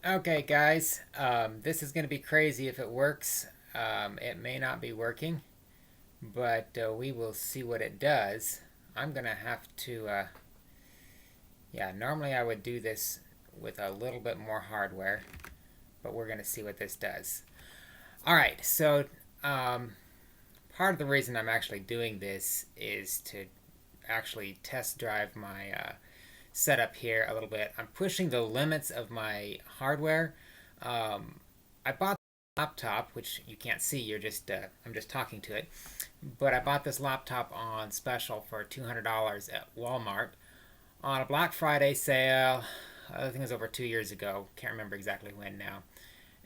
Okay, guys, this is going to be crazy if it works. It may not be working, but we will see what it does. I'm going to have to, yeah, normally I would do this with a little bit more hardware, but we're going to see what this does. All right, so um, part of the reason I'm actually doing this is to actually test drive my setup here a little bit. I'm pushing the limits of my hardware. I bought the laptop, which you can't see. You're just I'm just talking to it. But I bought this laptop on special for $200 at Walmart on a Black Friday sale. I think it was over 2 years ago. Can't remember exactly when now.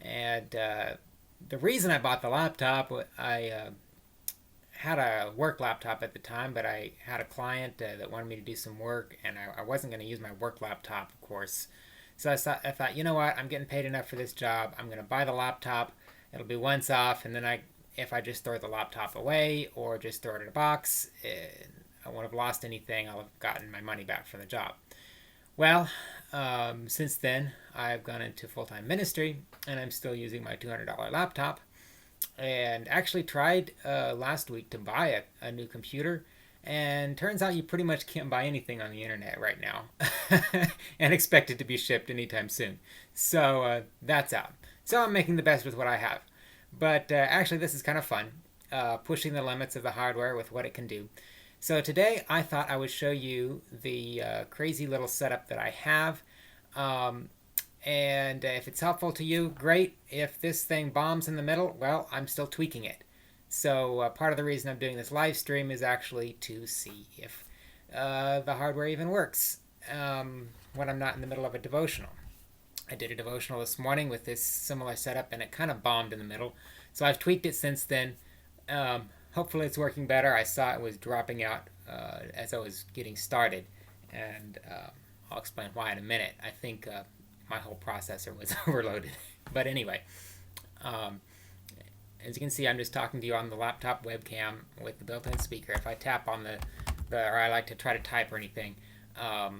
And the reason I bought the laptop, I had a work laptop at the time, but I had a client that wanted me to do some work, and I wasn't going to use my work laptop, of course. So I thought, you know what? I'm getting paid enough for this job. I'm going to buy the laptop. It'll be once off, and then if I just throw the laptop away or just throw it in a box, I won't have lost anything. I'll have gotten my money back from the job. Well, since then, I've gone into full time ministry, and I'm still using my $200 laptop and actually tried last week to buy a new computer, and turns out you pretty much can't buy anything on the internet right now and expect it to be shipped anytime soon. So that's out. So I'm making the best with what I have. But actually, this is kind of fun, pushing the limits of the hardware with what it can do. So today I thought I would show you the crazy little setup that I have. Um, and if it's helpful to you, great. If this thing bombs in the middle, well, I'm still tweaking it. So part of the reason I'm doing this live stream is actually to see if the hardware even works when I'm not in the middle of a devotional. I did a devotional this morning with this similar setup, and it kind of bombed in the middle. So I've tweaked it since then. Hopefully it's working better. I saw it was dropping out as I was getting started, and I'll explain why in a minute. I think my whole processor was overloaded. But anyway, um, as you can see, I'm just talking to you on the laptop webcam with the built-in speaker. If I tap on or I like to try to type or anything,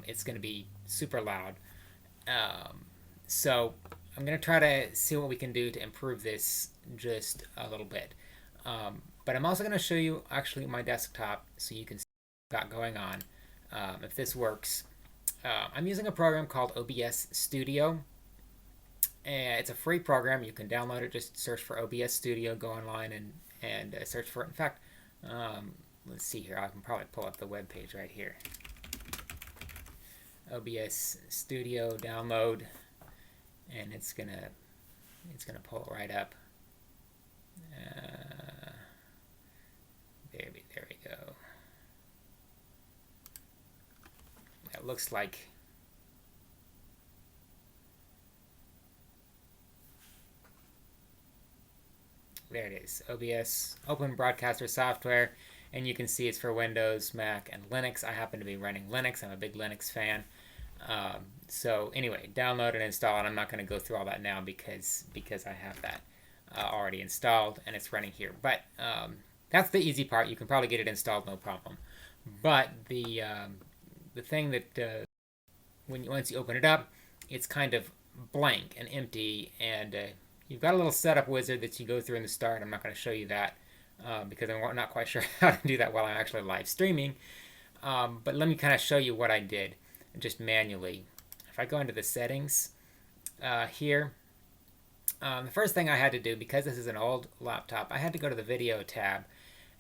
it's going to be super loud. Um, so I'm going to try to see what we can do to improve this just a little bit. But I'm also going to show you actually my desktop so you can see what I've got going on. If this works, I'm using a program called OBS Studio. And it's a free program. You can download it. Just search for OBS Studio. Go online and search for it. In fact, let's see here. I can probably pull up the web page right here. OBS Studio download, and it's gonna pull it right up. There we go. That looks like. There it is, OBS, Open Broadcaster Software, and you can see it's for Windows, Mac, and Linux. I happen to be running Linux. I'm a big Linux fan. So anyway, download and install it. I'm not going to go through all that now because I have that already installed and it's running here. But that's the easy part. You can probably get it installed, no problem. But the thing that once you open it up, it's kind of blank and empty, and you've got a little setup wizard that you go through in the start. I'm not going to show you that because I'm not quite sure how to do that while I'm actually live streaming. But let me kind of show you what I did just manually. If I go into the settings here, the first thing I had to do, because this is an old laptop, I had to go to the video tab.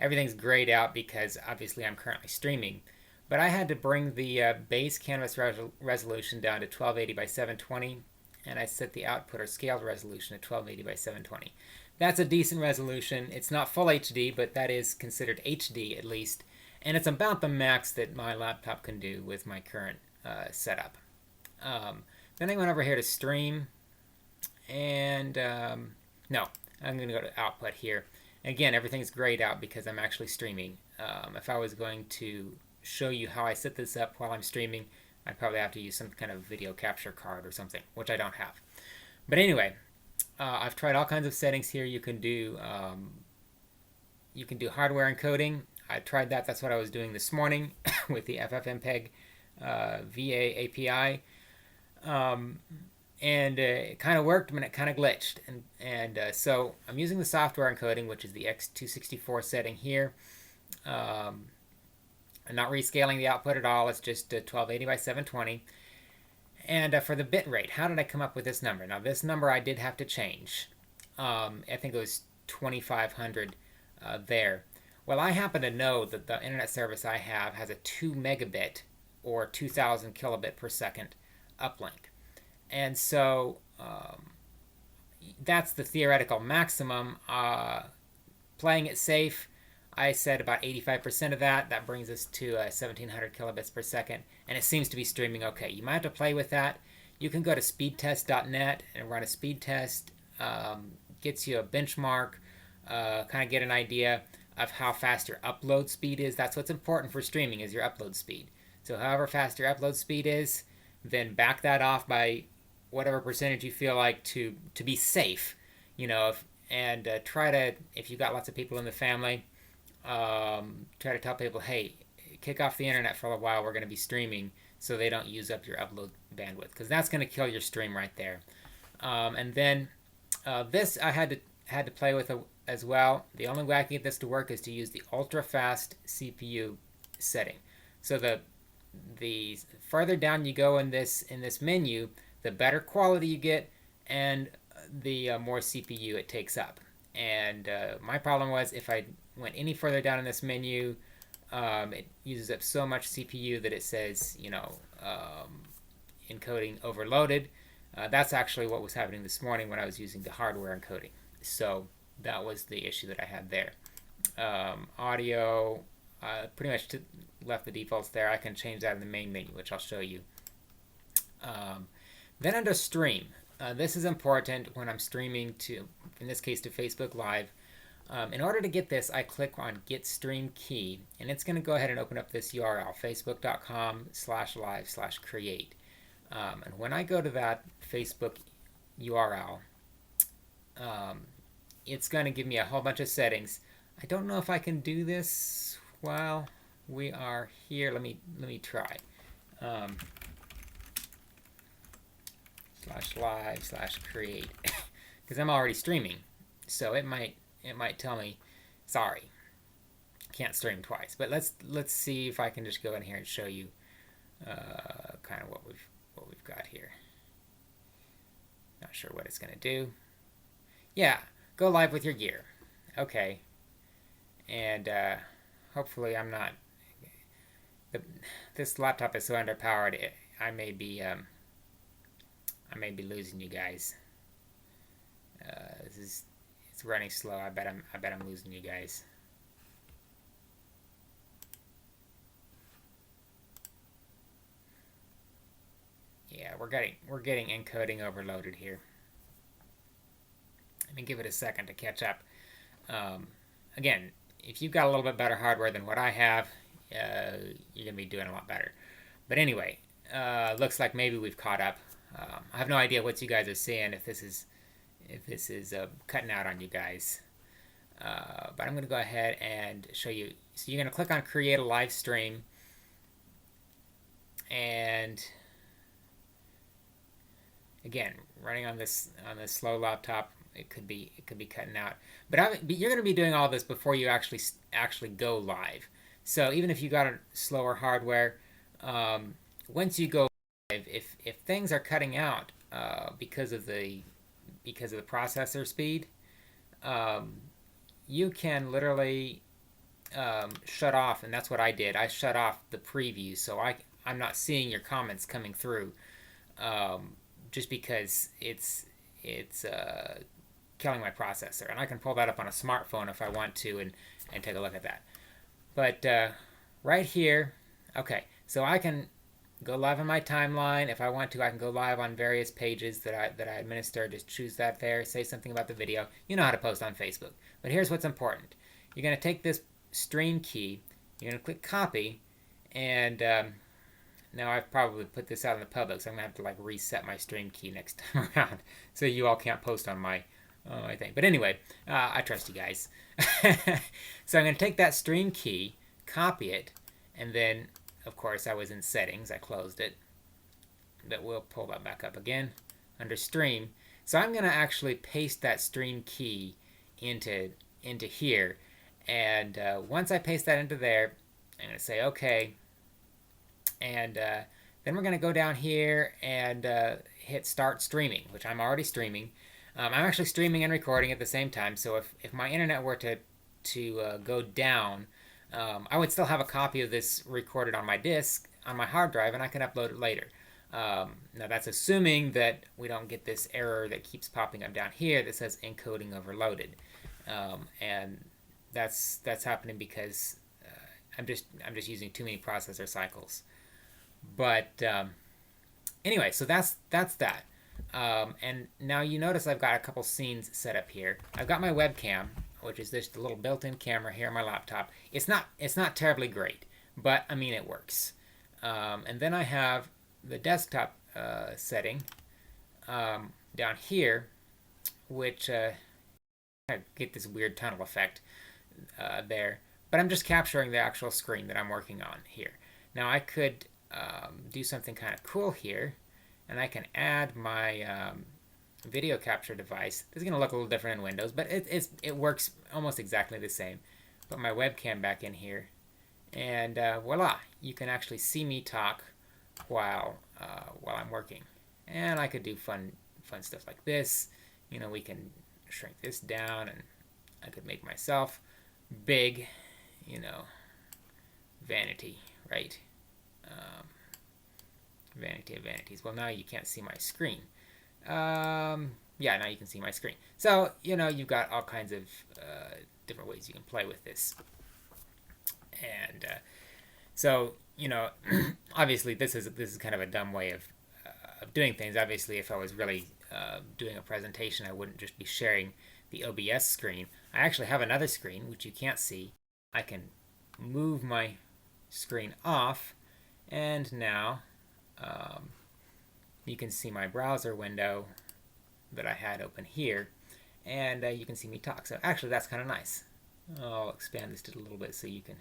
Everything's grayed out because obviously I'm currently streaming. But I had to bring the base canvas resolution down to 1280 by 720, and I set the output or scaled resolution at 1280 by 720. That's a decent resolution. It's not full HD, but that is considered HD at least, and it's about the max that my laptop can do with my current setup. Then I went over here to stream, and no, I'm going to go to output here. And again, everything's grayed out because I'm actually streaming. If I was going to show you how I set this up while I'm streaming, I'd probably have to use some kind of video capture card or something, which I don't have. But anyway, I've tried all kinds of settings here. You can do hardware encoding. I tried that. That's what I was doing this morning with the FFmpeg VA API. and it kind of worked, but it kind of glitched. And so I'm using the software encoding, which is the X264 setting here. I'm not rescaling the output at all. It's just 1280 by 720. And for the bit rate, how did I come up with this number? Now, this number I did have to change. I think it was 2500 there. Well, I happen to know that the internet service I have has a 2 megabit or 2000 kilobit per second uplink. And so that's the theoretical maximum. Playing it safe, I said about 85% of that. That brings us to 1700 kilobits per second, and it seems to be streaming okay. You might have to play with that. You can go to speedtest.net and run a speed test. Gets you a benchmark, kind of get an idea of how fast your upload speed is. That's what's important for streaming, is your upload speed. So however fast your upload speed is, then back that off by whatever percentage you feel like to be safe, you know, and try to, if you've got lots of people in the family, try to tell people, hey, kick off the internet for a while, we're going to be streaming, so they don't use up your upload bandwidth, because that's going to kill your stream right there. And then this I had to play with as well. The only way I can get this to work is to use the ultra fast CPU setting. So the further down you go in this menu, the better quality you get, and the more CPU it takes up. And my problem was, if I went any further down in this menu, it uses up so much CPU that it says, you know, encoding overloaded. That's actually what was happening this morning when I was using the hardware encoding. So that was the issue that I had there. Audio, pretty much left the defaults there. I can change that in the main menu, which I'll show you. Then under stream, this is important when I'm streaming to, in this case, to Facebook Live. In order to get this, I click on Get Stream Key, and it's going to go ahead and open up this URL, facebook.com/live/create. And when I go to that Facebook URL, it's going to give me a whole bunch of settings. I don't know if I can do this while we are here. Let me try. /live/create, because I'm already streaming, so it might tell me, sorry, can't stream twice. But let's see if I can just go in here and show you kind of what we've got here. Not sure what it's going to do. Yeah, go live with your gear. Okay, and hopefully I'm not. This laptop is so underpowered. I may be losing you guys. It's running slow. I bet I'm losing you guys. Yeah, we're getting encoding overloaded here. Let me give it a second to catch up. Again, if you've got a little bit better hardware than what I have, you're gonna be doing a lot better. But anyway, looks like maybe we've caught up. I have no idea what you guys are seeing, if this is cutting out on you guys. But I'm going to go ahead and show you. So you're going to click on Create a Live Stream, and again, running on this slow laptop, it could be cutting out. But you're going to be doing all this before you actually go live. So even if you got a slower hardware, once you go live, if things are cutting out because of the processor speed, you can literally shut off, and that's what I did. I shut off the preview, so I'm not seeing your comments coming through, just because it's killing my processor. And I can pull that up on a smartphone if I want to and take a look at that. But right here, okay, so I can go live on my timeline. If I want to, I can go live on various pages that I administer. Just choose that there, say something about the video. You know how to post on Facebook. But here's what's important. You're going to take this stream key, you're going to click copy, and now I've probably put this out in the public, so I'm going to have to like reset my stream key next time around, so you all can't post on my thing. But anyway, I trust you guys. So I'm going to take that stream key, copy it, and then, of course, I was in settings. I closed it. But we'll pull that back up again. under stream. So I'm going to actually paste that stream key into here. And once I paste that into there, I'm going to say OK. And then we're going to go down here and hit start streaming, which I'm already streaming. I'm actually streaming and recording at the same time. So if my internet were to go down, I would still have a copy of this recorded on my disk, on my hard drive, and I can upload it later. Now that's assuming that we don't get this error that keeps popping up down here that says encoding overloaded, and that's happening because I'm just using too many processor cycles. But anyway, so that's that. And now you notice I've got a couple scenes set up here. I've got my webcam, which is just a little built-in camera here on my laptop. It's not terribly great, but I mean it works. And then I have the desktop setting down here, which I get this weird tunnel effect there. But I'm just capturing the actual screen that I'm working on here. Now I could do something kind of cool here, and I can add my video capture device. This is going to look a little different in Windows, but it works almost exactly the same. Put my webcam back in here, and voila, you can actually see me talk while I'm working. And I could do fun stuff like this. You know, we can shrink this down, and I could make myself big. You know, vanity, right? Vanity of vanities. Well, now you can't see my screen. Yeah, now you can see my screen. So, you know, you've got all kinds of different ways you can play with this. And so, you know, obviously this is kind of a dumb way of doing things. Obviously, if I was really doing a presentation, I wouldn't just be sharing the OBS screen. I actually have another screen, which you can't see. I can move my screen off, and now you can see my browser window that I had open here, and you can see me talk. So actually that's kind of nice. I'll expand this just a little bit so you can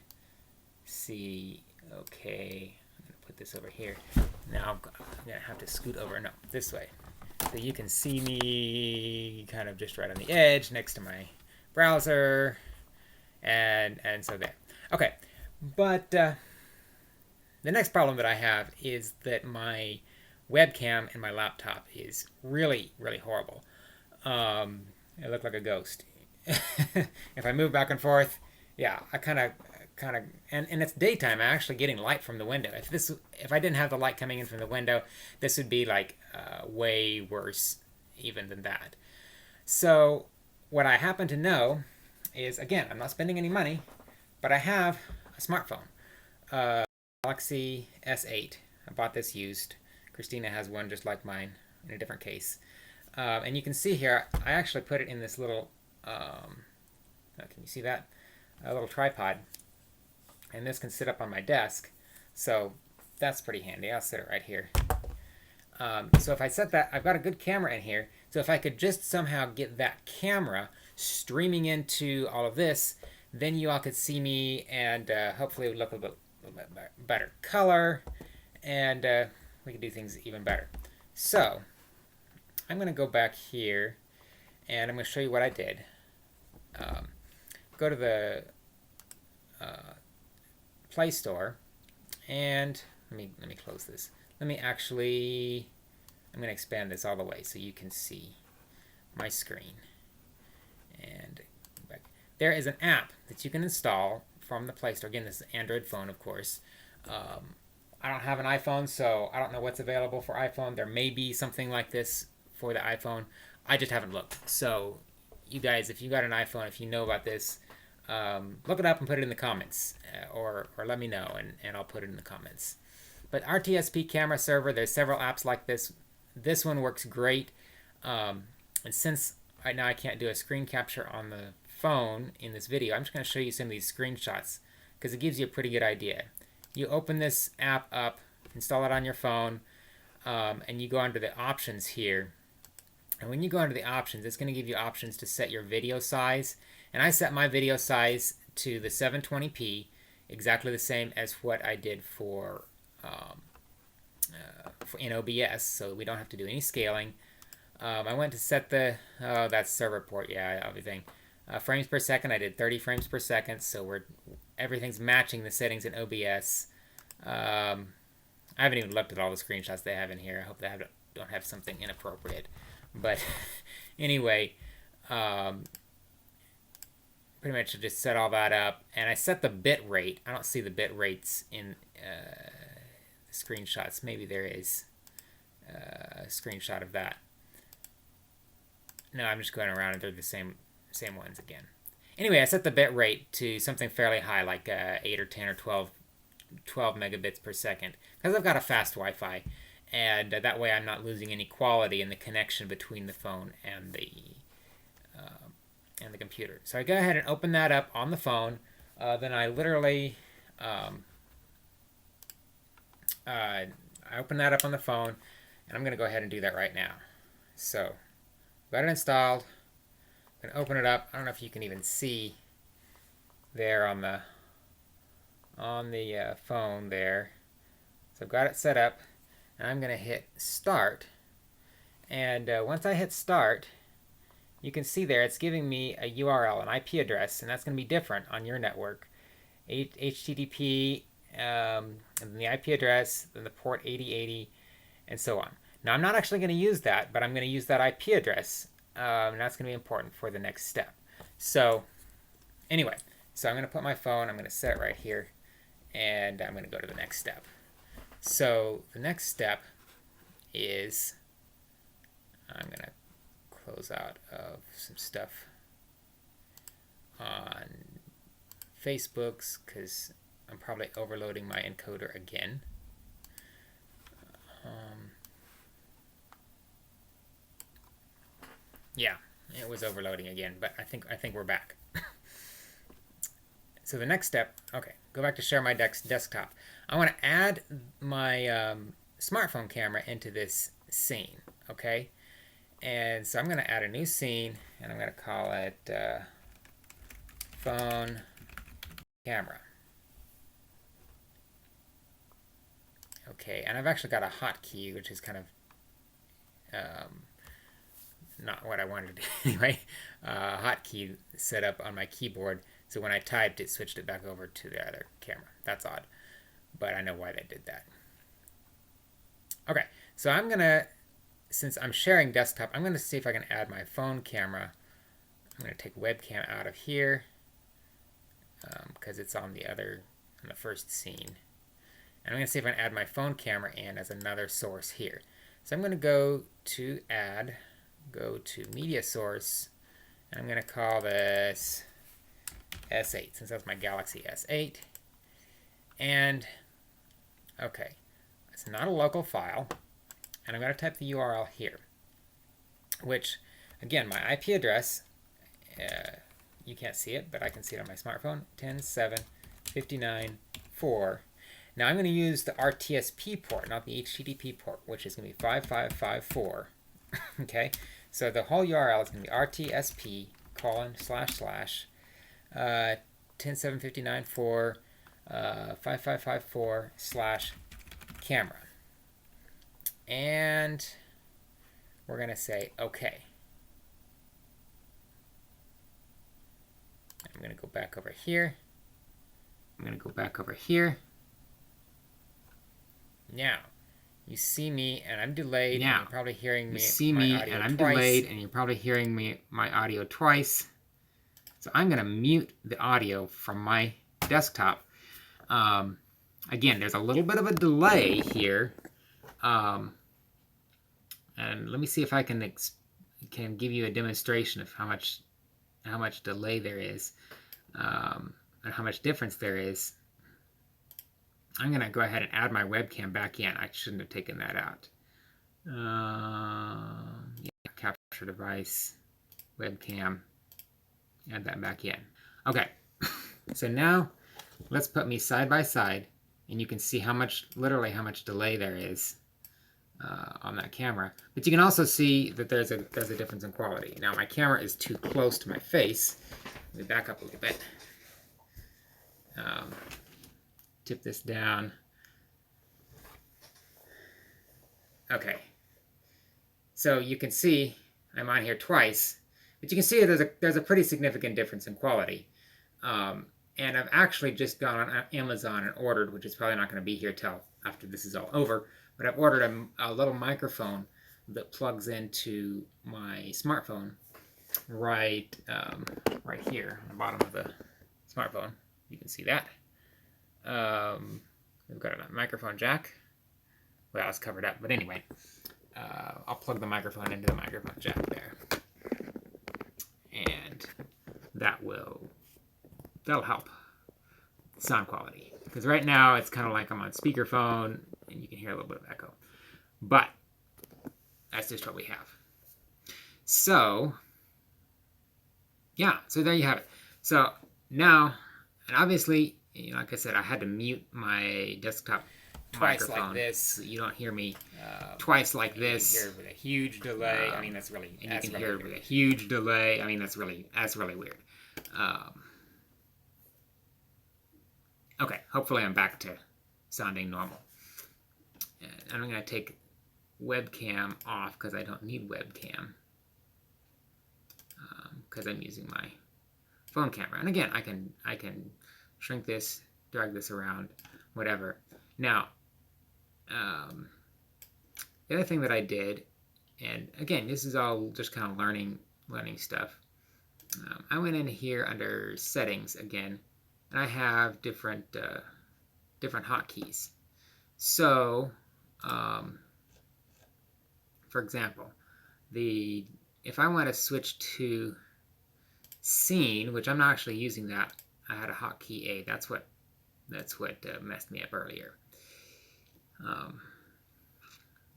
see. Okay, I'm going to put this over here. Now I'm going to have to scoot over, no, this way. So you can see me kind of just right on the edge next to my browser, and so there. Okay, but the next problem that I have is that my webcam in my laptop is really, really horrible. I look like a ghost. If I move back and forth, yeah, I kind of, and it's daytime. I'm actually getting light from the window. If I didn't have the light coming in from the window, this would be like way worse even than that. So what I happen to know is, again, I'm not spending any money, but I have a smartphone, Galaxy S8. I bought this used. Christina has one just like mine in a different case. And you can see here, I actually put it in this little, can you see that? A little tripod. And this can sit up on my desk. So that's pretty handy. I'll sit it right here. So if I set that, I've got a good camera in here. So if I could just somehow get that camera streaming into all of this, then you all could see me, and hopefully it would look a little bit better color, and we could do things even better. So I'm going to go back here, and I'm going to show you what I did. Go to the Play Store, and let me close this. I'm going to expand this all the way so you can see my screen. And back. There is an app that you can install from the Play Store. Again, this is an Android phone, of course. I don't have an iPhone, so I don't know what's available for iPhone. There may be something like this for the iPhone. I just haven't looked. So you guys, if you got an iPhone, if you know about this, look it up and put it in the comments, or let me know, and I'll put it in the comments. But RTSP camera server, there's several apps like this. This one works great. And since right now I can't do a screen capture on the phone in this video, I'm just going to show you some of these screenshots because it gives you a pretty good idea. You open this app up, install it on your phone, and you go under the options here. And when you go under the options, it's going to give you options to set your video size. And I set my video size to the 720p, exactly the same as what I did for in OBS, so we don't have to do any scaling. I went to set the, oh, that's server port, yeah, everything. Frames per second, I did 30 frames per second, so everything's matching the settings in OBS. I haven't even looked at all the screenshots they have in here. I hope they don't have something inappropriate. But anyway, pretty much just set all that up. And I set the bit rate. I don't see the bit rates in the screenshots. Maybe there is a screenshot of that. No, I'm just going around and they're the same ones again. Anyway, I set the bit rate to something fairly high, like 8 or 10 or 12 megabits per second, because I've got a fast Wi-Fi, and that way I'm not losing any quality in the connection between the phone and the computer. So I go ahead and open that up on the phone. Then I literally I open that up on the phone, and I'm going to go ahead and do that right now. So got it installed. I'm going to open it up. I don't know if you can even see there on the phone there. So I've got it set up, and I'm going to hit start. And once I hit start, you can see there it's giving me a URL, an IP address, and that's going to be different on your network. HTTP, and then the IP address, then the port 8080, and so on. Now I'm not actually going to use that, but I'm going to use that IP address, and that's going to be important for the next step. So anyway, so I'm going to put my phone, I'm going to set it right here, and I'm going to go to the next step. So the next step is I'm going to close out of some stuff on Facebook's, because I'm probably overloading my encoder again. Yeah, it was overloading again, but I think we're back. So the next step, okay, go back to share my desktop. I want to add my smartphone camera into this scene, okay? And so I'm going to add a new scene, and I'm going to call it phone camera. Okay, and I've actually got a hotkey, which is kind of not what I wanted to do anyway. Hotkey set up on my keyboard, so when I typed, it switched it back over to the other camera. That's odd, but I know why they did that. Okay, so I'm gonna, since I'm sharing desktop, I'm gonna see if I can add my phone camera. I'm gonna take webcam out of here because it's on the first scene. And I'm gonna see if I can add my phone camera in as another source here. So I'm gonna go to add, go to media source, and I'm gonna call this S8, since that's my Galaxy S8. And okay, it's not a local file, and I'm going to type the URL here, which again, my IP address, you can't see it, but I can see it on my smartphone, 10.7.59.4. Now I'm going to use the RTSP port, not the HTTP port, which is going to be 5554. Okay, so the whole URL is going to be RTSP : / 10.7.59.4 5554 / camera. And we're going to say OK. I'm going to go back over here. Now, you see me and I'm delayed. Now, and you're probably hearing my audio twice. So I'm going to mute the audio from my desktop. Again, there's a little bit of a delay here. And let me see if I can give you a demonstration of how much delay there is, and how much difference there is. I'm going to go ahead and add my webcam back in. I shouldn't have taken that out. Yeah, capture device, webcam, add that back in. Okay, so now let's put me side by side, and you can see literally how much delay there is on that camera. But you can also see that there's a difference in quality. Now my camera is too close to my face. Let me back up a little bit. Tip this down. Okay. So you can see I'm on here twice, but you can see there's a pretty significant difference in quality. And I've actually just gone on Amazon and ordered, which is probably not going to be here till after this is all over, but I've ordered a little microphone that plugs into my smartphone right here on the bottom of the smartphone. You can see that. We've got a microphone jack. Well, it's covered up, but anyway, I'll plug the microphone into the microphone jack there, and that'll help sound quality. Because right now it's kind of like I'm on speakerphone, and you can hear a little bit of echo. But that's just what we have. So yeah, so there you have it. So now, and obviously, like I said, I had to mute my desktop twice microphone like this, so you don't hear me twice like this. You can hear it with a huge delay. I mean, that's really. And you can hear it with a huge delay. I mean, that's really weird. Okay, hopefully I'm back to sounding normal. And I'm going to take webcam off because I don't need webcam because I'm using my phone camera. And again, I can shrink this, drag this around, whatever. Now, the other thing that I did, and again, this is all just kind of learning stuff. I went in here under settings again, and I have different hotkeys. So, for example, if I want to switch to scene, which I'm not actually using that, I had a hotkey A. That's what messed me up earlier.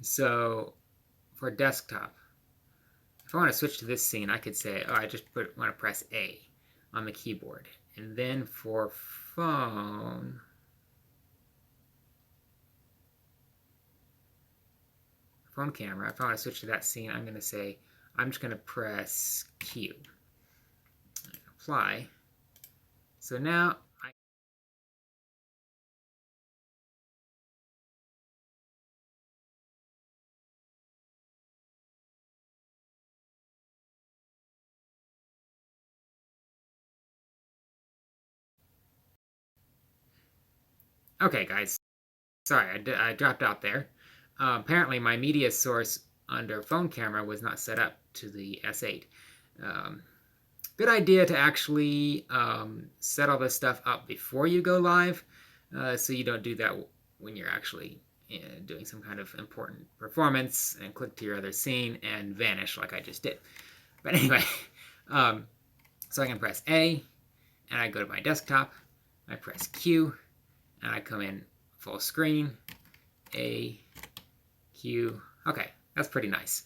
So for desktop, if I want to switch to this scene, I could say, oh, I just want to press A on the keyboard. And then for phone camera, if I want to switch to that scene, I'm going to say, I'm just going to press Q. Apply. So now okay, guys. Sorry, I dropped out there. Apparently, my media source under phone camera was not set up to the S8. Good idea to actually set all this stuff up before you go live, so you don't do that when you're actually doing some kind of important performance and click to your other scene and vanish like I just did. But anyway, so I can press A, and I go to my desktop, I press Q, and I come in full screen, A, Q. Okay, that's pretty nice.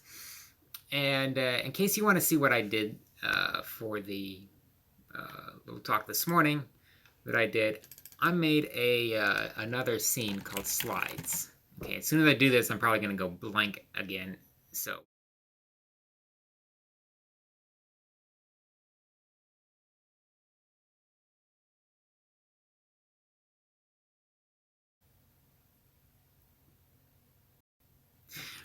And in case you want to see what I did for the little talk this morning that I did, I made another scene called slides. Okay, as soon as I do this, I'm probably going to go blank again. So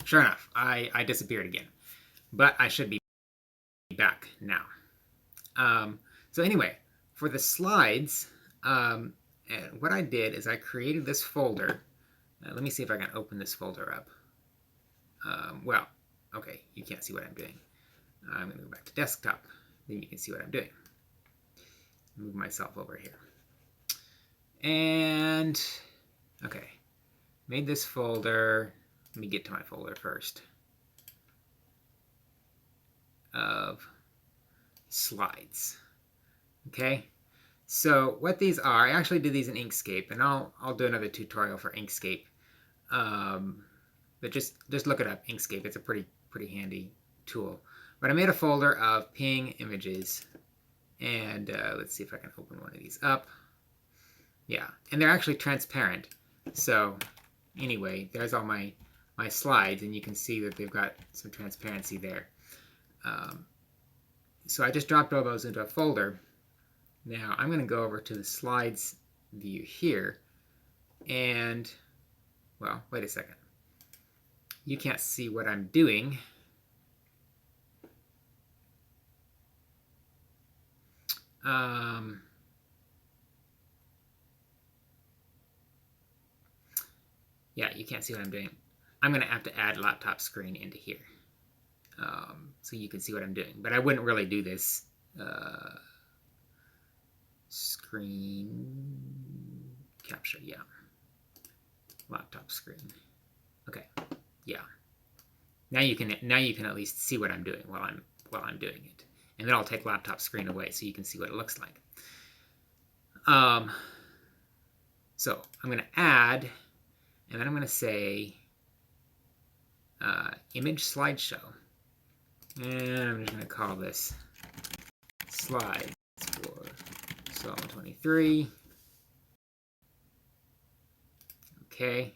sure enough, I disappeared again, but I should be back now. So anyway, for the slides, what I did is I created this folder. Let me see if I can open this folder up. Well, okay, you can't see what I'm doing. I'm going to go back to desktop, then you can see what I'm doing. Move myself over here. And, okay, made this folder. Let me get to my folder first. Of slides. Okay, so what these are, I actually did these in Inkscape, and I'll do another tutorial for Inkscape. But just look it up, Inkscape. It's a pretty handy tool. But I made a folder of ping images, and let's see if I can open one of these up. Yeah, and they're actually transparent. So anyway, there's all my slides, and you can see that they've got some transparency there. So I just dropped all those into a folder. Now I'm going to go over to the slides view here, and well, wait a second. You can't see what I'm doing, Yeah, you can't see what I'm doing. I'm going to have to add laptop screen into here so you can see what I'm doing. But I wouldn't really do this screen capture. Yeah, laptop screen. Okay, yeah. Now you can at least see what I'm doing while I'm doing it, and then I'll take laptop screen away so you can see what it looks like. So I'm going to add, and then I'm going to say image slideshow, and I'm just going to call this slides for Psalm 23. Okay.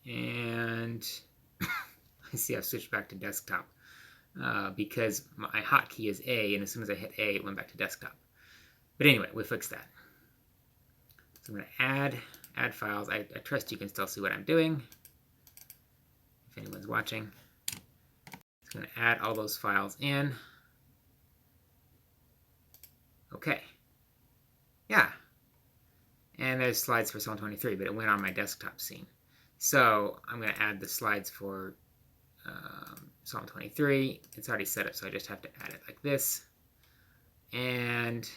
And I see I've switched back to desktop because my hotkey is A, and as soon as I hit A, it went back to desktop. But anyway, we fixed that. So I'm going to add files. I trust you can still see what I'm doing, if anyone's watching. It's going to add all those files in. Okay. Yeah. And there's slides for Psalm 23, but it went on my desktop scene. So I'm going to add the slides for Psalm 23. It's already set up, so I just have to add it like this. And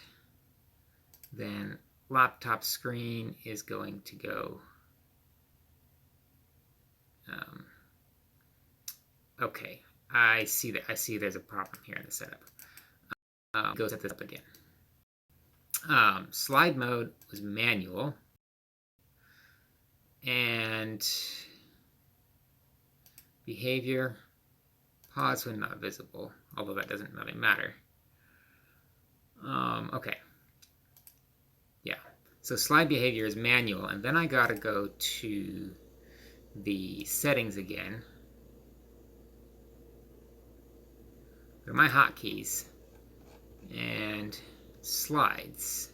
then laptop screen is going to go. Okay, I see that. I see there's a problem here in the setup. Go set this up again. Slide mode was manual, and behavior pause when not visible, although that doesn't really matter. Okay, yeah, so slide behavior is manual, and then I gotta go to the settings again, go to my hotkeys, and slides.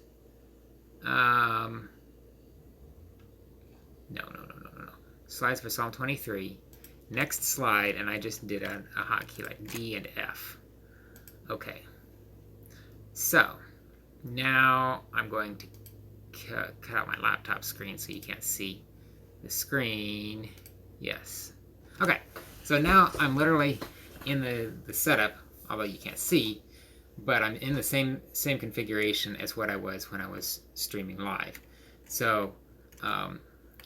No. Slides for Psalm 23. Next slide, and I just did a hotkey like D and F. Okay. So now I'm going to cut out my laptop screen so you can't see the screen. Yes. Okay. So now I'm literally in the setup, although you can't see, but I'm in the same configuration as what I was when I was streaming live. So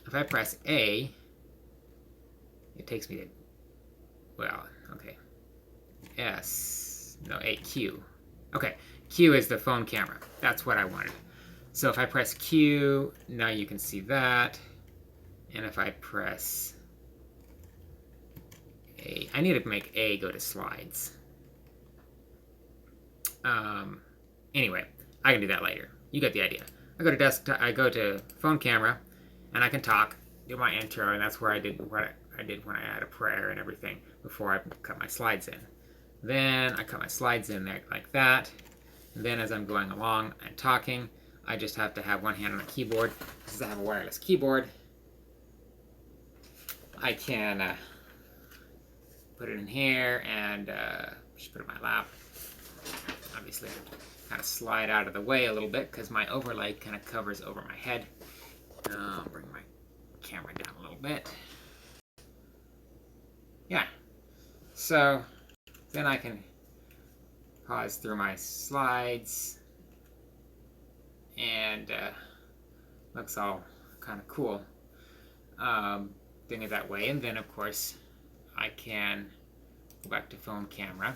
if I press A, it takes me to, well, okay, Q. Okay, Q is the phone camera. That's what I wanted. So if I press Q, now you can see that. And if I press A, I need to make A go to slides. Anyway, I can do that later. You get the idea. I go to desktop, I go to phone camera, and I can talk, do my intro, and that's where I did what I did when I had a prayer and everything before I cut my slides in. Then I cut my slides in there like that. And then as I'm going along and talking, I just have to have one hand on the keyboard. Since I have a wireless keyboard, I can put it in here and just put it in my lap. Obviously, I have to kind of slide out of the way a little bit because my overlay kind of covers over my head. I'll bring my camera down a little bit. Yeah. So then I can pause through my slides, and looks all kind of cool doing it that way. And then of course I can go back to phone camera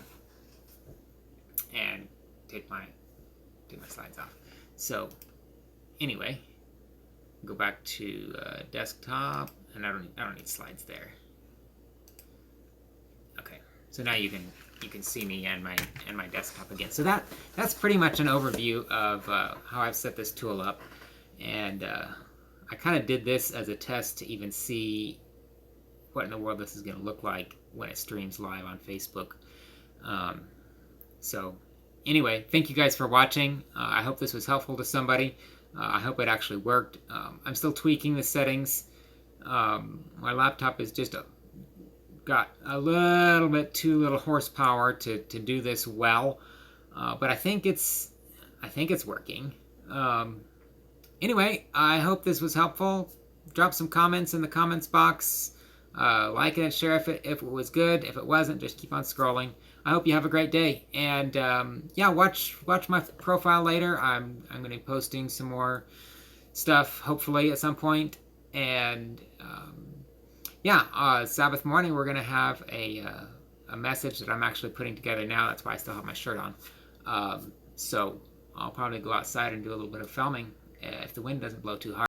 and take my slides off. So anyway, go back to desktop, and I don't need slides there. Okay, so now you can see me and my desktop again. So that's pretty much an overview of how I've set this tool up, and I kind of did this as a test to even see what in the world this is going to look like when it streams live on Facebook. So anyway, thank you guys for watching. I hope this was helpful to somebody. I hope it actually worked. I'm still tweaking the settings. My laptop is just got a little bit too little horsepower to do this well. But I think it's working. Anyway, I hope this was helpful. Drop some comments in the comments box. Like it and share if it was good. If it wasn't, just keep on scrolling. I hope you have a great day. And yeah, watch my profile later. I'm going to be posting some more stuff, hopefully, at some point. And yeah, Sabbath morning we're going to have a message that I'm actually putting together now. That's why I still have my shirt on. So I'll probably go outside and do a little bit of filming if the wind doesn't blow too hard.